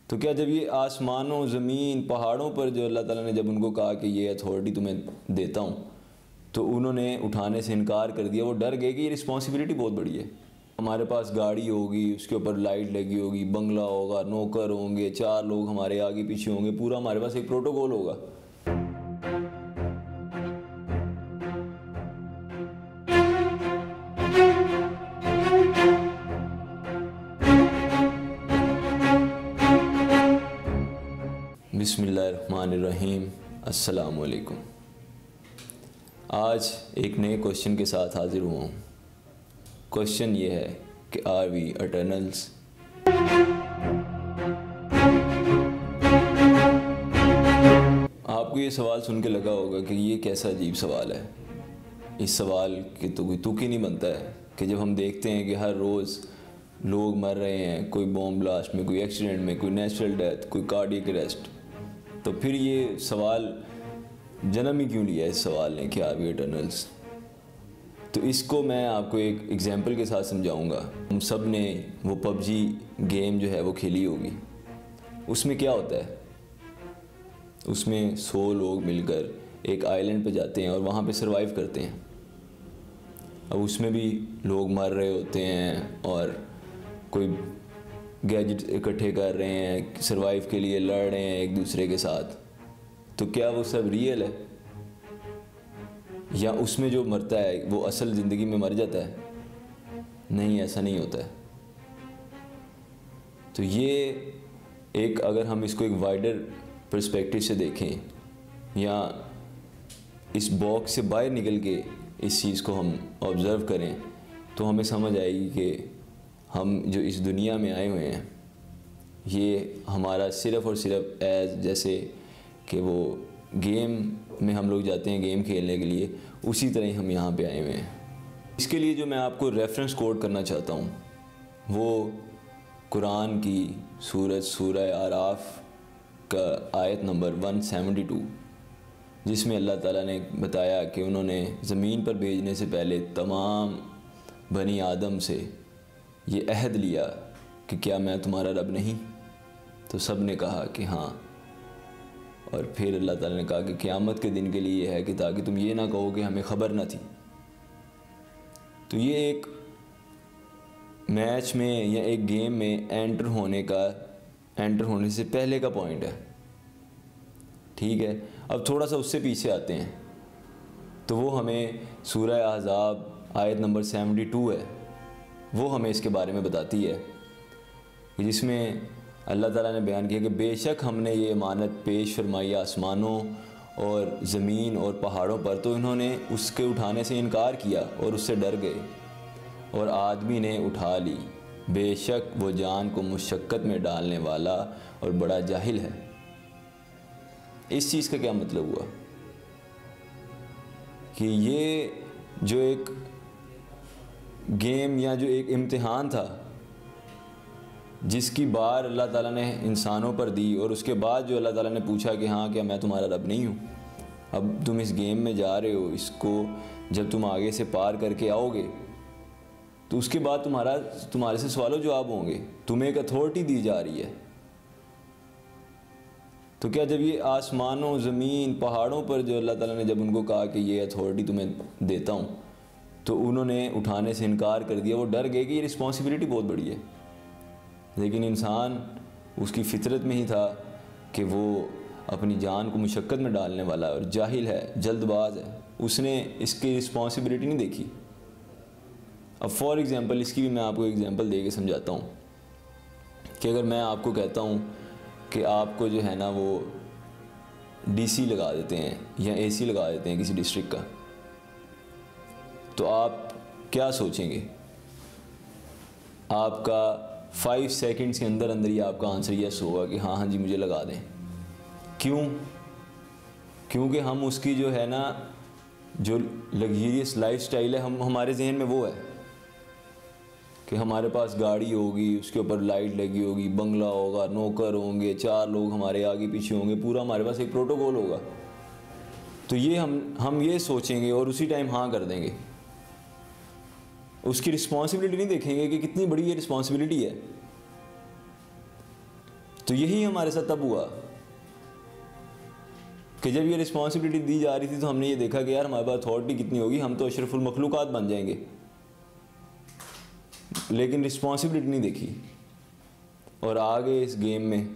तो क्या जब ये आसमानों, ज़मीन, पहाड़ों पर जो अल्लाह ताला ने जब उनको कहा कि ये अथॉरिटी तुम्हें देता हूँ, तो उन्होंने उठाने से इनकार कर दिया। वो डर गए कि ये रिस्पॉन्सिबिलिटी बहुत बड़ी है। हमारे पास गाड़ी होगी, उसके ऊपर लाइट लगी होगी, बंगला होगा, नौकर होंगे, 4 लोग हमारे आगे पीछे होंगे, पूरा हमारे पास एक प्रोटोकॉल होगा। बिस्मिल्लाहिर्रहमानिर्रहीम। अस्सलाम वालेकुम। आज एक नए क्वेश्चन के साथ हाजिर हुआ हूँ। क्वेश्चन ये है कि आर वी इटर्नल्स? आपको ये सवाल सुन के लगा होगा कि ये कैसा अजीब सवाल है। इस सवाल के तो कोई तुक ही नहीं बनता है कि जब हम देखते हैं कि हर रोज़ लोग मर रहे हैं, कोई बॉम्ब ब्लास्ट में, कोई एक्सीडेंट में, कोई नेचुरल डेथ, कोई कार्डियक अरेस्ट, तो फिर ये सवाल जन्म ही क्यों लिया इस सवाल ने कि आर वी इटर्नल्स? तो इसको मैं आपको एक एग्जांपल के साथ समझाऊंगा। हम सब ने वो पबजी गेम जो है वो खेली होगी। उसमें क्या होता है, उसमें 100 लोग मिलकर एक आइलैंड पे जाते हैं और वहाँ पे सरवाइव करते हैं। अब उसमें भी लोग मर रहे होते हैं और कोई गैजेट इकट्ठे कर रहे हैं, सरवाइव के लिए लड़ रहे हैं एक दूसरे के साथ। तो क्या वो सब रियल है, या उसमें जो मरता है वो असल ज़िंदगी में मर जाता है? नहीं, ऐसा नहीं होता है। तो ये एक, अगर हम इसको एक वाइडर पर्सपेक्टिव से देखें या इस बॉक्स से बाहर निकल के इस चीज़ को हम ऑब्ज़र्व करें, तो हमें समझ आएगी कि हम जो इस दुनिया में आए हुए हैं, ये हमारा सिर्फ़ और सिर्फ एज जैसे कि वो गेम में हम लोग जाते हैं गेम खेलने के लिए, उसी तरह ही हम यहाँ पे आए हुए हैं। इसके लिए जो मैं आपको रेफरेंस कोट करना चाहता हूँ वो कुरान की सूरह आराफ का आयत नंबर 172, जिसमें अल्लाह ताला ने बताया कि उन्होंने ज़मीन पर भेजने से पहले तमाम बनी आदम से ये अहद लिया कि क्या मैं तुम्हारा रब नहीं? तो सब ने कहा कि हाँ। और फिर अल्लाह ताला ने कहा कि क़यामत के दिन के लिए ये है कि ताकि तुम ये ना कहो कि हमें ख़बर ना थी। तो ये एक मैच में या एक गेम में एंटर होने से पहले का पॉइंट है, ठीक है। अब थोड़ा सा उससे पीछे आते हैं, तो वो हमें सूरह अहज़ाब आयत नंबर 72 है, वो हमें इसके बारे में बताती है, जिसमें अल्लाह ताला ने बयान किया कि बेशक हमने ये अमानत पेश फरमाई आसमानों और ज़मीन और पहाड़ों पर, तो इन्होंने उसके उठाने से इनकार किया और उससे डर गए, और आदमी ने उठा ली, बेशक वो जान को मुशक्क़त में डालने वाला और बड़ा जाहिल है। इस चीज़ का क्या मतलब हुआ कि ये जो एक गेम या जो एक इम्तिहान था जिसकी बार अल्लाह ताला ने इंसानों पर दी, और उसके बाद जो अल्लाह ताला ने पूछा कि हाँ क्या मैं तुम्हारा रब नहीं हूँ? अब तुम इस गेम में जा रहे हो, इसको जब तुम आगे से पार करके आओगे तो उसके बाद तुम्हारे से सवालों जवाब होंगे, तुम्हें एक अथॉरिटी दी जा रही है। तो क्या जब ये आसमानों, ज़मीन, पहाड़ों पर जो अल्लाह ताला ने जब उनको कहा कि ये अथॉरिटी तुम्हें देता हूँ, तो उन्होंने उठाने से इनकार कर दिया। वो डर गए कि ये रिस्पॉन्सिबिलिटी बहुत बड़ी है। लेकिन इंसान उसकी फितरत में ही था कि वो अपनी जान को मुशक्क़त में डालने वाला और जाहिल है, जल्दबाज है, उसने इसकी रिस्पॉन्सिबिलिटी नहीं देखी। अब फॉर एग्ज़ाम्पल, इसकी भी मैं आपको एग्ज़ाम्पल दे के समझाता हूँ कि अगर मैं आपको कहता हूँ कि आपको जो है ना वो डीसी लगा देते हैं या एसी लगा देते हैं किसी डिस्ट्रिक्ट का, तो आप क्या सोचेंगे? आपका 5 सेकंड्स के अंदर अंदर ही आपका आंसर यस होगा कि हाँ हाँ जी मुझे लगा दें। क्यों? क्योंकि हम उसकी जो है ना जो लग्जरियस लाइफस्टाइल है, हमारे जहन में वो है कि हमारे पास गाड़ी होगी, उसके ऊपर लाइट लगी होगी, बंगला होगा, नौकर होंगे, 4 लोग हमारे आगे पीछे होंगे, पूरा हमारे पास एक प्रोटोकॉल होगा। तो ये हम ये सोचेंगे और उसी टाइम हाँ कर देंगे। उसकी रिस्पॉन्सिबिलिटी नहीं देखेंगे कि कितनी बड़ी ये रिस्पॉन्सिबिलिटी है। तो यही हमारे साथ तब हुआ कि जब ये रिस्पॉन्सिबिलिटी दी जा रही थी तो हमने ये देखा कि यार हमारे पास अथॉरिटी कितनी होगी, हम तो अशरफुल मखलूक़ात बन जाएंगे, लेकिन रिस्पॉन्सिबिलिटी नहीं देखी और आ गए इस गेम में।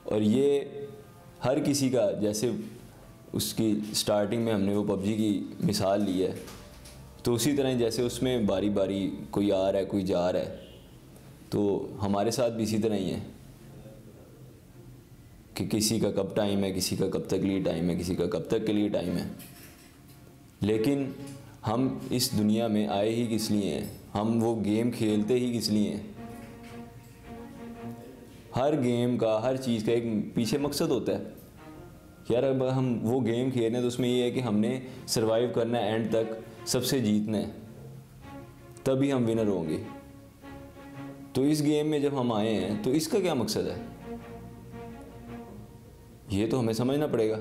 और ये हर किसी का, जैसे उसकी स्टार्टिंग में हमने वो पबजी की मिसाल ली है, तो उसी तरह जैसे उसमें बारी बारी कोई आ रहा है कोई जा रहा है, तो हमारे साथ भी इसी तरह ही है कि किसी का कब टाइम है, किसी का कब तक के लिए टाइम है, किसी का कब तक के लिए टाइम है। लेकिन हम इस दुनिया में आए ही किस लिए हैं, हम वो गेम खेलते ही किस लिए हैं। हर गेम का, हर चीज़ का एक पीछे मकसद होता है। यार अब हम वो गेम खेल रहे हैं तो उसमें ये है कि हमने सरवाइव करना है, एंड तक सबसे जीतना है, तभी हम विनर होंगे। तो इस गेम में जब हम आए हैं तो इसका क्या मकसद है, ये तो हमें समझना पड़ेगा।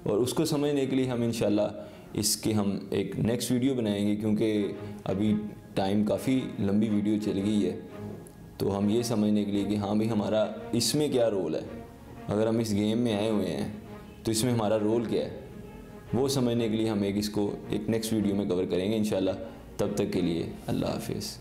और उसको समझने के लिए हम इंशाल्लाह इसके हम एक नेक्स्ट वीडियो बनाएंगे, क्योंकि अभी टाइम काफ़ी लंबी वीडियो चल गई है। तो हम ये समझने के लिए कि हाँ भाई हमारा इसमें क्या रोल है, अगर हम इस गेम में आए हुए हैं तो इसमें हमारा रोल क्या है, वो समझने के लिए हम इसको एक नेक्स्ट वीडियो में कवर करेंगे इंशाल्लाह। तब तक के लिए अल्लाह हाफिज़।